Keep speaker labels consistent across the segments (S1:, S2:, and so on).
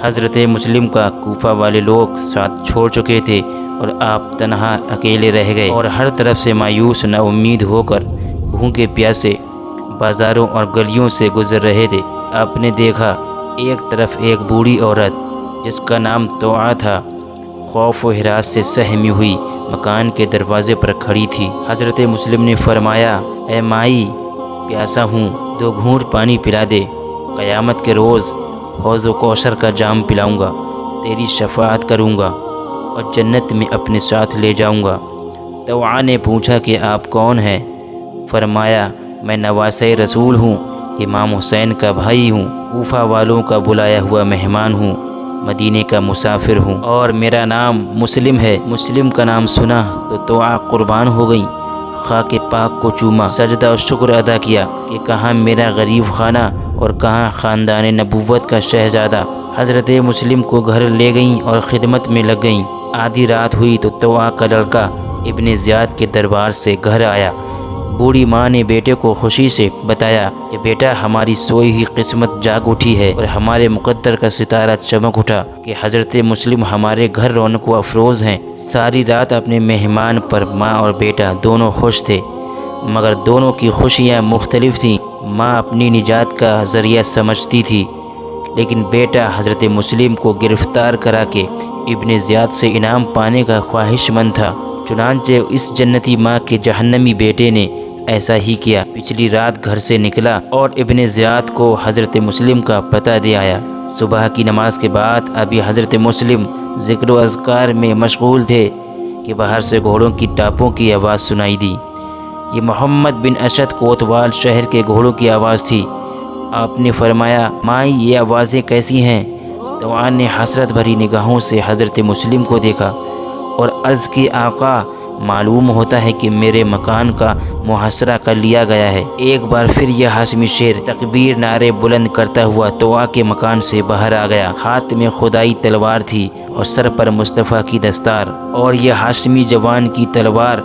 S1: حضرت مسلم کا کوفہ والے لوگ ساتھ چھوڑ چکے تھے اور آپ تنہا اکیلے رہ گئے اور ہر طرف سے مایوس نا امید ہو کر بھوکے پیاسے بازاروں اور گلیوں سے گزر رہے تھے۔ آپ نے دیکھا ایک طرف ایک بوڑھی عورت جس کا نام توعا تھا، خوف و ہراس سے سہمی ہوئی مکان کے دروازے پر کھڑی تھی۔ حضرت مسلم نے فرمایا، اے مائی، پیاسا ہوں، 2 گھونٹ پانی پلا دے، قیامت کے روز حوض و کوثر کا جام پلاؤں گا، تیری شفاعت کروں گا اور جنت میں اپنے ساتھ لے جاؤں گا۔ توعا نے پوچھا کہ آپ کون ہیں؟ فرمایا، میں نواسۂ رسول ہوں، امام حسین کا بھائی ہوں، کوفہ والوں کا بلایا ہوا مہمان ہوں، مدینے کا مسافر ہوں، اور میرا نام مسلم ہے۔ مسلم کا نام سنا تو توعا قربان ہو گئیں، خاک پاک کو چوما، سجدہ و شکر ادا کیا کہ کہاں میرا غریب خانہ اور کہاں خاندان نبوت کا شہزادہ۔ حضرت مسلم کو گھر لے گئیں اور خدمت میں لگ گئیں۔ آدھی رات ہوئی تو توعا کا لڑکا ابن زیاد کے دربار سے گھر آیا۔ بوڑھی ماں نے بیٹے کو خوشی سے بتایا کہ بیٹا، ہماری سوئی ہوئی قسمت جاگ اٹھی ہے اور ہمارے مقدر کا ستارہ چمک اٹھا کہ حضرت مسلم ہمارے گھر رونق و افروز ہیں۔ ساری رات اپنے مہمان پر ماں اور بیٹا دونوں خوش تھے، مگر دونوں کی خوشیاں مختلف تھیں۔ ماں اپنی نجات کا ذریعہ سمجھتی تھی، لیکن بیٹا حضرت مسلم کو گرفتار کرا کے ابن زیاد سے انعام پانے کا خواہش مند تھا۔ چنانچہ اس جنتی ماں کے جہنمی بیٹے نے ایسا ہی کیا۔ پچھلی رات گھر سے نکلا اور ابن زیاد کو حضرت مسلم کا پتہ دے آیا۔ صبح کی نماز کے بعد ابھی حضرت مسلم ذکر و اذکار میں مشغول تھے کہ باہر سے گھوڑوں کی ٹاپوں کی آواز سنائی دی۔ یہ محمد بن اشد کوتوال شہر کے گھوڑوں کی آواز تھی۔ آپ نے فرمایا، مائی، یہ آوازیں کیسی ہیں؟ توعا نے حسرت بھری نگاہوں سے حضرت مسلم کو دیکھا اور عرض کی، آقا، معلوم ہوتا ہے کہ میرے مکان کا محاصرہ کر لیا گیا ہے۔ ایک بار پھر یہ ہاشمی شیر تکبیر نعرے بلند کرتا ہوا توعا کے مکان سے باہر آ گیا۔ ہاتھ میں خدائی تلوار تھی اور سر پر مصطفیٰ کی دستار، اور یہ ہاشمی جوان کی تلوار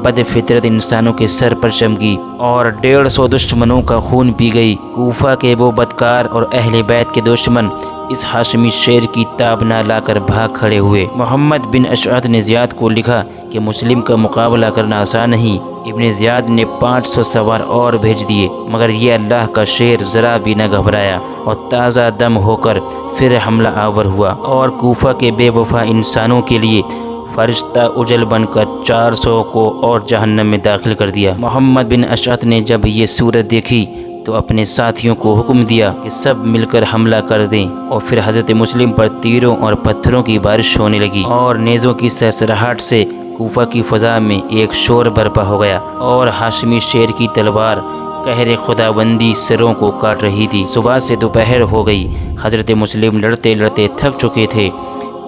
S1: بد فطرت انسانوں کے سر پر چمکی اور 150 دشمنوں کا خون پی گئی۔ کوفہ کے وہ بدکار اور اہل بیت کے دشمن اس ہاشمی شیر کی تاب نہ لا کر بھاگ کھڑے ہوئے۔ محمد بن اشعث نے زیاد کو لکھا کہ مسلم کا مقابلہ کرنا آسان نہیں۔ ابن زیاد نے 500 سوار اور بھیج دیے، مگر یہ اللہ کا شیر ذرا بھی نہ گھبرایا اور تازہ دم ہو کر پھر حملہ آور ہوا اور کوفہ کے بے وفا انسانوں کے لیے فرشتہ اجل بن کر 400 کو اور جہنم میں داخل کر دیا۔ محمد بن اشعث نے جب یہ صورت دیکھی تو اپنے ساتھیوں کو حکم دیا کہ سب مل کر حملہ کر دیں، اور پھر حضرت مسلم پر تیروں اور پتھروں کی بارش ہونے لگی اور نیزوں کی سرسراہٹ سے کوفہ کی فضا میں ایک شور برپا ہو گیا اور ہاشمی شیر کی تلوار قہر خداوندی سروں کو کاٹ رہی تھی۔ صبح سے دوپہر ہو گئی۔ حضرت مسلم لڑتے لڑتے تھک چکے تھے۔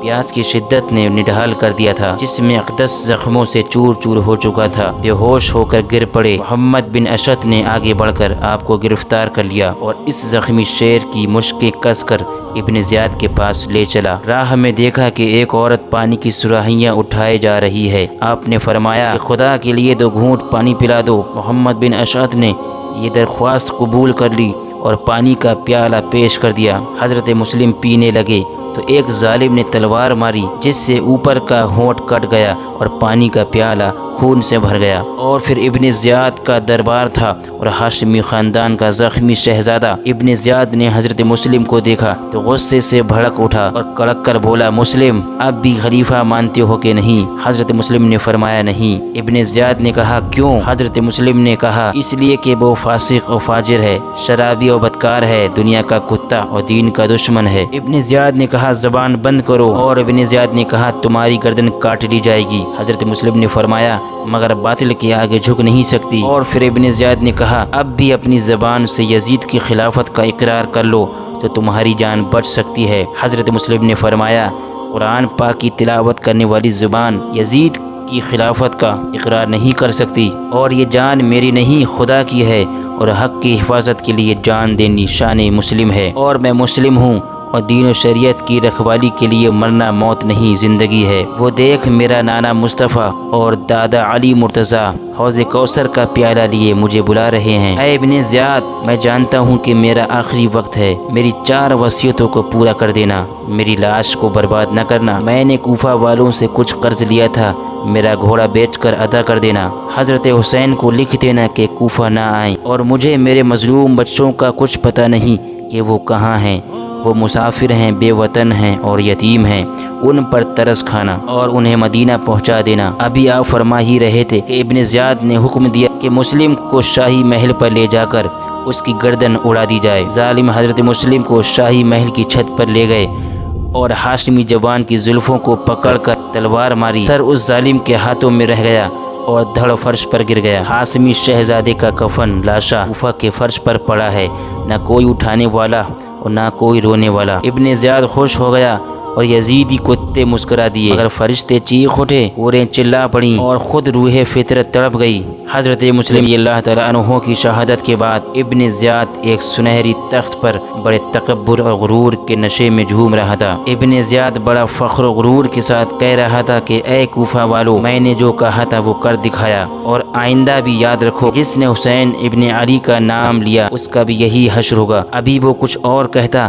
S1: پیاس کی شدت نے نڈھال کر دیا تھا، جس میں اقدس زخموں سے چور چور ہو چکا تھا۔ بے ہوش ہو کر گر پڑے۔ محمد بن اشعث نے آگے بڑھ کر آپ کو گرفتار کر لیا اور اس زخمی شیر کی مشکیں کس کر ابن زیاد کے پاس لے چلا۔ راہ میں دیکھا کہ ایک عورت پانی کی سراہیاں اٹھائے جا رہی ہے۔ آپ نے فرمایا کہ خدا کے لیے 2 گھونٹ پانی پلا دو۔ محمد بن اشعث نے یہ درخواست قبول کر لی اور پانی کا پیالہ پیش کر دیا۔ حضرت مسلم پینے لگے تو ایک ظالم نے تلوار ماری، جس سے اوپر کا ہونٹ کٹ گیا اور پانی کا پیالہ خون سے بھر گیا۔ اور پھر ابن زیاد کا دربار تھا اور ہاشمی خاندان کا زخمی شہزادہ ابن زیاد نے حضرت مسلم کو دیکھا تو غصے سے بھڑک اٹھا اور کڑک کر بولا، مسلم، اب بھی خلیفہ مانتے ہو کہ نہیں؟ حضرت مسلم نے فرمایا، نہیں۔ ابن زیاد نے کہا، کیوں؟ حضرت مسلم نے کہا، اس لیے کہ وہ فاسق و فاجر ہے، شرابی و بدکار ہے، دنیا کا کتا اور دین کا دشمن ہے۔ ابن زیاد نے کہا، زبان بند کرو، اور ابن زیاد نے کہا، تمہاری گردن کاٹ لی جائے گی۔ حضرت مسلم نے فرمایا، مگر باطل کے آگے جھک نہیں سکتی۔ اور پھر ابن زیاد نے کہا، اب بھی اپنی زبان سے یزید کی خلافت کا اقرار کر لو تو تمہاری جان بچ سکتی ہے۔ حضرت مسلم نے فرمایا، قرآن پاک کی تلاوت کرنے والی زبان یزید کی خلافت کا اقرار نہیں کر سکتی، اور یہ جان میری نہیں، خدا کی ہے، اور حق کی حفاظت کے لیے جان دینی شان مسلم ہے، اور میں مسلم ہوں اور دین و شریعت کی رکھوالی کے لیے مرنا موت نہیں زندگی ہے۔ وہ دیکھ میرا نانا مصطفیٰ اور دادا علی مرتضیٰ حوض کوثر کا پیالہ لیے مجھے بلا رہے ہیں۔ اے ابن زیاد، میں جانتا ہوں کہ میرا آخری وقت ہے، میری 4 وصیتوں کو پورا کر دینا، میری لاش کو برباد نہ کرنا، میں نے کوفہ والوں سے کچھ قرض لیا تھا، میرا گھوڑا بیچ کر ادا کر دینا، حضرت حسین کو لکھ دینا کہ کوفہ نہ آئیں، اور مجھے میرے مظلوم بچوں کا کچھ پتہ نہیں کہ وہ کہاں ہیں، وہ مسافر ہیں، بے وطن ہیں اور یتیم ہیں، ان پر ترس کھانا اور انہیں مدینہ پہنچا دینا۔ ابھی آپ فرما ہی رہے تھے کہ ابن زیاد نے حکم دیا کہ مسلم کو شاہی محل پر لے جا کر اس کی گردن اڑا دی جائے۔ ظالم حضرت مسلم کو شاہی محل کی چھت پر لے گئے اور ہاشمی جوان کی زلفوں کو پکڑ کر تلوار ماری، سر اس ظالم کے ہاتھوں میں رہ گیا اور دھڑ فرش پر گر گیا۔ ہاشمی شہزادے کا کفن لاشا کوفہ کے فرش پر پڑا ہے، نہ کوئی اٹھانے والا اور نہ کوئی رونے والا۔ ابن زیاد خوش ہو گیا اور یزیدی کتے مسکرا دیے، مگر فرشتے چیخ اٹھے، اوریں چلا پڑیں اور خود روح فطرت تڑپ گئی۔ حضرت مسلم رضی اللہ تعالیٰ عنہ کی شہادت کے بعد ابن زیاد ایک سنہری تخت پر بڑے تکبر اور غرور کے نشے میں جھوم رہا تھا۔ ابن زیاد بڑا فخر و غرور کے ساتھ کہہ رہا تھا کہ اے کوفہ والو، میں نے جو کہا تھا وہ کر دکھایا، اور آئندہ بھی یاد رکھو، جس نے حسین ابن علی کا نام لیا اس کا بھی یہی حشر ہوگا۔ ابھی وہ کچھ اور کہتا،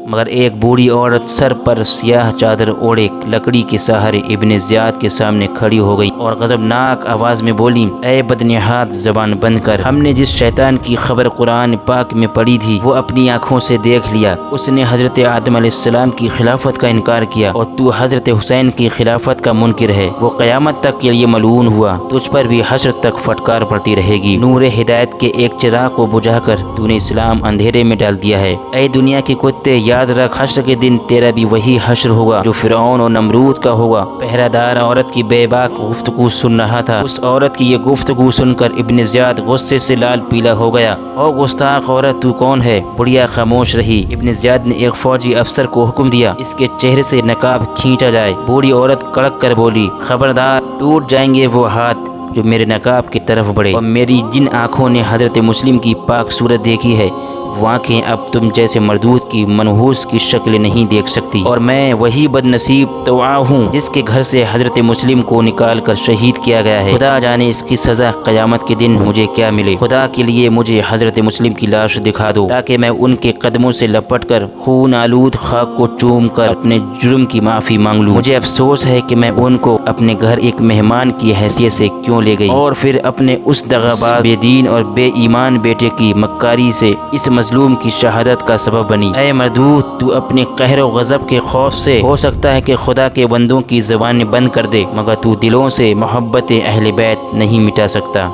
S1: مگر ایک بوڑھی عورت سر پر سیاہ چادر اوڑھے لکڑی کے سہارے ابن زیاد کے سامنے کھڑی ہو گئی اور غضبناک آواز میں بولی، اے بدنہاد، زبان بند کر، ہم نے جس شیطان کی خبر قرآن پاک میں پڑھی تھی وہ اپنی آنکھوں سے دیکھ لیا۔ اس نے حضرت آدم علیہ السلام کی خلافت کا انکار کیا اور تو حضرت حسین کی خلافت کا منکر ہے، وہ قیامت تک کے لیے ملعون ہوا، تجھ پر بھی حشر تک پھٹکار پڑتی رہے گی۔ نور ہدایت کے ایک چراغ کو بجھا کر تو نے اسلام اندھیرے میں ڈال دیا ہے۔ اے دنیا کے کتے، یاد رکھ، حشر کے دن تیرا بھی وہی حشر ہوگا جو فرعون اور نمرود کا ہوگا۔ پہرہ دار عورت کی بے باک گفتگو سن رہا تھا، اس عورت کی یہ گفتگو سن کر ابن زیاد غصے سے لال پیلا ہو گیا۔ او گستاخ عورت، تو کون ہے؟ بڑھیا خاموش رہی۔ ابن زیاد نے ایک فوجی افسر کو حکم دیا، اس کے چہرے سے نقاب کھینچا جائے۔ بوڑھی عورت کڑک کر بولی، خبردار، ٹوٹ جائیں گے وہ ہاتھ جو میرے نقاب کی طرف بڑھے، اور میری جن آنکھوں نے حضرت مسلم کی پاک صورت دیکھی ہے وہ آنکھیں اب تم جیسے مردود کی منحوس کی شکل نہیں دیکھ سکتی، اور میں وہی بد نصیب طوع ہوں جس کے گھر سے حضرت مسلم کو نکال کر شہید کیا گیا ہے۔ خدا جانے اس کی سزا قیامت کے دن مجھے کیا ملے۔ خدا کے لیے مجھے حضرت مسلم کی لاش دکھا دو تاکہ میں ان کے قدموں سے لپٹ کر خون آلود خاک کو چوم کر اپنے جرم کی معافی مانگ لوں۔ مجھے افسوس ہے کہ میں ان کو اپنے گھر ایک مہمان کی حیثیت سے کیوں لے گئی، اور پھر اپنے اس دغاباز بے دین اور بے ایمان بیٹے کی مکاری سے اس مظلوم کی شہادت کا سبب بنی۔ اے مردود، تو اپنے قہر و غضب کے خوف سے ہو سکتا ہے کہ خدا کے بندوں کی زبانیں بند کر دے، مگر تو دلوں سے محبت اہل بیت نہیں مٹا سکتا۔